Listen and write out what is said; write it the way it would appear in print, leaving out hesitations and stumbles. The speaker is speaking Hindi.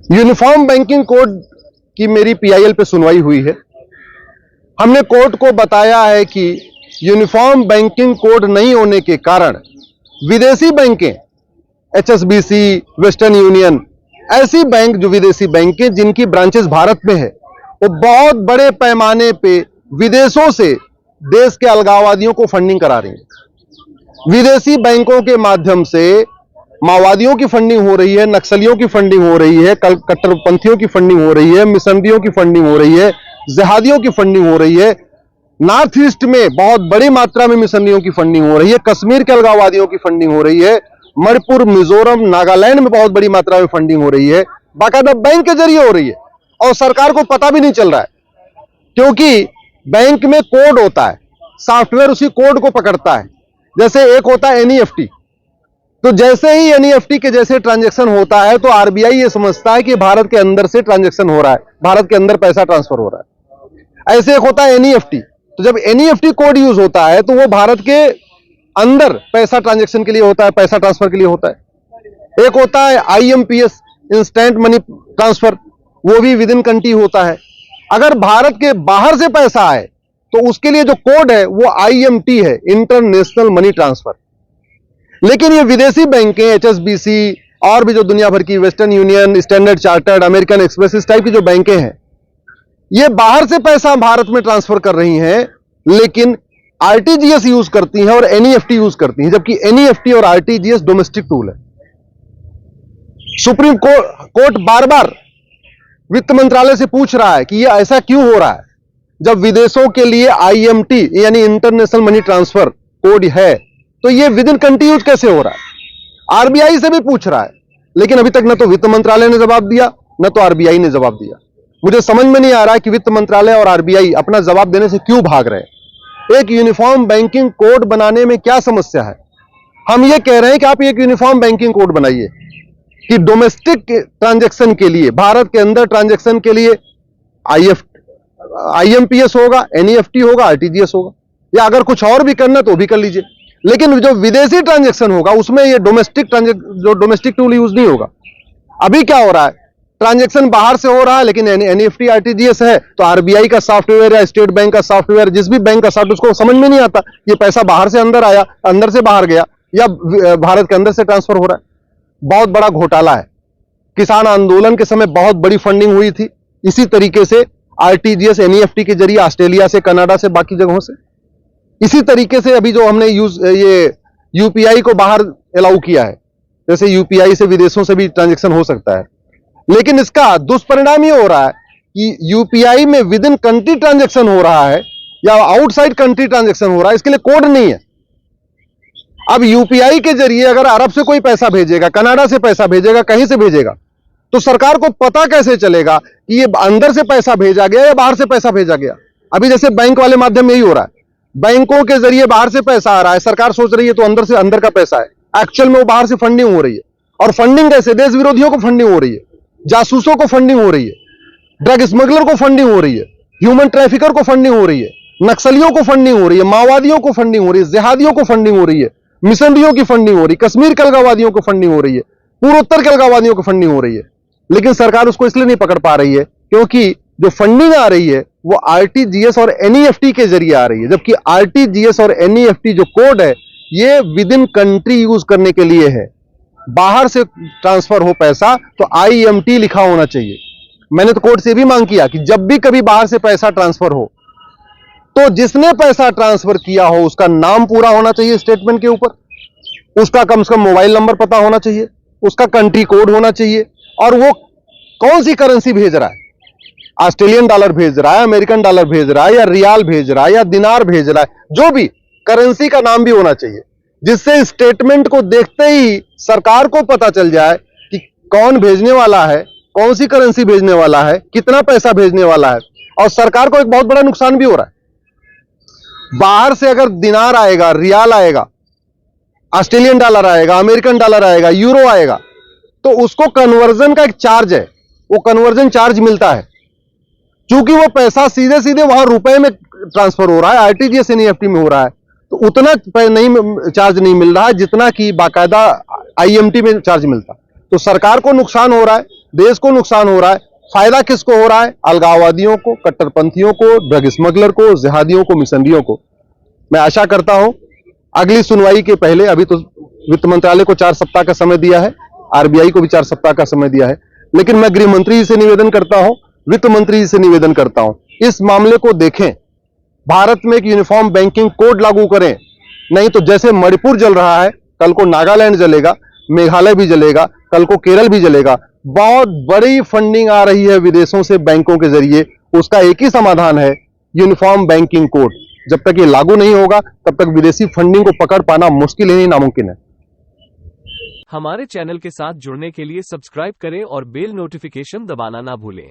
यूनिफॉर्म बैंकिंग कोड की मेरी पीआईएल पे सुनवाई हुई है। हमने कोर्ट को बताया है कि यूनिफॉर्म बैंकिंग कोड नहीं होने के कारण विदेशी बैंकें, एचएसबीसी, वेस्टर्न यूनियन, ऐसी बैंक जो विदेशी बैंकें जिनकी ब्रांचेस भारत में है, वो बहुत बड़े पैमाने पे विदेशों से देश के अलगाववादियों को फंडिंग करा रही है। विदेशी बैंकों के माध्यम से माओवादियों की फंडिंग हो रही है, नक्सलियों की फंडिंग हो रही है, कट्टरपंथियों की फंडिंग हो रही है, मिशनरियों की फंडिंग हो रही है, जिहादियों की फंडिंग हो रही है। नॉर्थ ईस्ट में बहुत बड़ी मात्रा में मिशनरियों की फंडिंग हो रही है, कश्मीर के अलगाववादियों की फंडिंग हो रही है, मणिपुर, मिजोरम, नागालैंड में बहुत बड़ी मात्रा में फंडिंग हो रही है, बाकायदा बैंक के जरिए हो रही है और सरकार को पता भी नहीं चल रहा है, क्योंकि बैंक में कोड होता है, सॉफ्टवेयर उसी कोड को पकड़ता है। जैसे एक होता है एनईएफटी, तो जैसे ही एनईएफटी के जैसे ट्रांजैक्शन होता है तो आरबीआई ये समझता है कि भारत के अंदर से ट्रांजैक्शन हो रहा है, भारत के अंदर पैसा ट्रांसफर हो रहा है। ऐसे एक होता है एनईएफटी, तो जब एनईएफटी कोड यूज होता है तो वो भारत के अंदर पैसा ट्रांजैक्शन के लिए होता है, पैसा ट्रांसफर के लिए होता है। एक होता है आईएमपीएस, इंस्टेंट मनी ट्रांसफर, वो भी विद इन कंट्री होता है। अगर भारत के बाहर से पैसा आए तो उसके लिए जो कोड है वो आईएमटी है, इंटरनेशनल मनी ट्रांसफर। लेकिन ये विदेशी बैंकें, एचएसबीसी और भी जो दुनिया भर की, western union, standard chartered, American express, इस टाइप की जो बैंकें हैं, ये बाहर से पैसा भारत में ट्रांसफर कर रही हैं, लेकिन आरटीजीएस यूज करती हैं और एनईएफटी यूज करती हैं, जबकि एनईएफटी और आरटीजीएस डोमेस्टिक टूल है। सुप्रीम कोर्ट बार बार वित्त मंत्रालय से पूछ रहा है कि ये ऐसा क्यों हो रहा है, जब विदेशों के लिए आईएमटी यानी इंटरनेशनल मनी ट्रांसफर कोड है, तो ये विद इन कंट्री यूज कैसे हो रहा है। आरबीआई से भी पूछ रहा है, लेकिन अभी तक न तो वित्त मंत्रालय ने जवाब दिया, न तो आरबीआई ने जवाब दिया। मुझे समझ में नहीं आ रहा है कि वित्त मंत्रालय और आरबीआई अपना जवाब देने से क्यों भाग रहे हैं। एक यूनिफॉर्म बैंकिंग कोड बनाने में क्या समस्या है? हम ये कह रहे हैं कि आप एक यूनिफॉर्म बैंकिंग कोड बनाइए कि डोमेस्टिक ट्रांजैक्शन के लिए, भारत के अंदर ट्रांजैक्शन के लिए आईएमपीएस होगा, एनईएफटी होगा, आरटीजीएस होगा, या अगर कुछ और भी करना तो भी कर लीजिए। लेकिन जो विदेशी ट्रांजैक्शन होगा उसमें ये डोमेस्टिक टूल यूज नहीं होगा। अभी क्या हो रहा है, ट्रांजैक्शन बाहर से हो रहा है, लेकिन एनईएफटी आरटीजीएस है तो आरबीआई का सॉफ्टवेयर या स्टेट बैंक का सॉफ्टवेयर, जिस भी बैंक का सॉफ्टवेयर, उसको समझ में नहीं आता ये पैसा बाहर से अंदर आया, अंदर से बाहर गया, या भारत के अंदर से ट्रांसफर हो रहा है। बहुत बड़ा घोटाला है। किसान आंदोलन के समय बहुत बड़ी फंडिंग हुई थी इसी तरीके से, आरटीजीएस, एनईएफटी के जरिए, ऑस्ट्रेलिया से, कनाडा से, बाकी जगहों से। इसी तरीके से अभी जो हमने ये यूपीआई को बाहर अलाउ किया है, जैसे यूपीआई से विदेशों से भी ट्रांजैक्शन हो सकता है, लेकिन इसका दुष्परिणाम ये हो रहा है कि यूपीआई में विद इन कंट्री ट्रांजैक्शन हो रहा है या आउटसाइड कंट्री ट्रांजैक्शन हो रहा है, इसके लिए कोड नहीं है। अब यूपीआई के जरिए अगर अरब से कोई पैसा भेजेगा, कनाडा से पैसा भेजेगा, कहीं से भेजेगा, तो सरकार को पता कैसे चलेगा कि ये अंदर से पैसा भेजा गया या बाहर से पैसा भेजा गया? अभी जैसे बैंक वाले माध्यम यही हो रहा है, बैंकों के जरिए बाहर से पैसा आ रहा है, सरकार सोच रही है तो अंदर से अंदर का पैसा है, एक्चुअल में वो बाहर से फंडिंग हो रही है। और फंडिंग कैसे? देश विरोधियों को फंडिंग हो रही है, जासूसों को फंडिंग हो रही है, ड्रग स्मगलर को फंडिंग हो रही है, ह्यूमन ट्रैफिकर को फंडिंग हो रही है, नक्सलियों को फंडिंग हो रही है, माओवादियों को फंडिंग हो रही है, जिहादियों को फंडिंग हो रही है, मिशनरियों की फंडिंग हो रही है, कश्मीर के अलगाववादियों को फंडिंग हो रही है, पूर्वोत्तर के अलगाववादियों को फंडिंग हो रही है। लेकिन सरकार उसको इसलिए नहीं पकड़ पा रही है क्योंकि जो फंडिंग आ रही है वो आरटीजीएस और एनईएफटी के जरिए आ रही है, जबकि आरटीजीएस और एनईएफटी जो कोड है ये विद इन कंट्री यूज करने के लिए है। बाहर से ट्रांसफर हो पैसा तो आईएमटी लिखा होना चाहिए। मैंने तो कोर्ट से भी मांग किया कि जब भी कभी बाहर से पैसा ट्रांसफर हो तो जिसने पैसा ट्रांसफर किया हो उसका नाम पूरा होना चाहिए स्टेटमेंट के ऊपर, उसका कम से कम मोबाइल नंबर पता होना चाहिए, उसका कंट्री कोड होना चाहिए, और वो कौन सी करेंसी भेज रहा है, ऑस्ट्रेलियन डॉलर भेज रहा है, अमेरिकन डॉलर भेज रहा है, या रियाल भेज रहा है, या दिनार भेज रहा है, जो भी करेंसी का नाम भी होना चाहिए, जिससे स्टेटमेंट को देखते ही सरकार को पता चल जाए कि कौन भेजने वाला है, कौन सी करेंसी भेजने वाला है, कितना पैसा भेजने वाला है। और सरकार को एक बहुत बड़ा नुकसान भी हो रहा है। बाहर से अगर दिनार आएगा, रियाल आएगा, ऑस्ट्रेलियन डॉलर आएगा, अमेरिकन डॉलर आएगा, यूरो आएगा, तो उसको कन्वर्जन का एक चार्ज है, वो कन्वर्जन चार्ज मिलता है। चूंकि वो पैसा सीधे सीधे वहां रुपए में ट्रांसफर हो रहा है, आरटीजीएस एनईएफटी में हो रहा है, तो उतना चार्ज नहीं मिल रहा है जितना कि बाकायदा आईएमटी में चार्ज मिलता। तो सरकार को नुकसान हो रहा है, देश को नुकसान हो रहा है। फायदा किसको हो रहा है? अलगाववादियों को, कट्टरपंथियों को, ड्रग स्मगलर को, जिहादियों को, मिशनरियों को। मैं आशा करता हूं अगली सुनवाई के पहले, अभी तो वित्त मंत्रालय को 4 सप्ताह का समय दिया है, आरबीआई को भी 4 सप्ताह का समय दिया है, लेकिन मैं गृह मंत्री जी से निवेदन करता हूं, वित्त मंत्री जी से निवेदन करता हूं, इस मामले को देखें, भारत में एक यूनिफॉर्म बैंकिंग कोड लागू करें। नहीं तो जैसे मणिपुर जल रहा है, कल को नागालैंड जलेगा, मेघालय भी जलेगा, कल को केरल भी जलेगा। बहुत बड़ी फंडिंग आ रही है विदेशों से बैंकों के जरिए, उसका एक ही समाधान है, यूनिफॉर्म बैंकिंग कोड। जब तक ये लागू नहीं होगा तब तक विदेशी फंडिंग को पकड़ पाना मुश्किल ही नहीं, नामुमकिन है। हमारे चैनल के साथ जुड़ने के लिए सब्सक्राइब करें और बेल नोटिफिकेशन दबाना ना भूलें।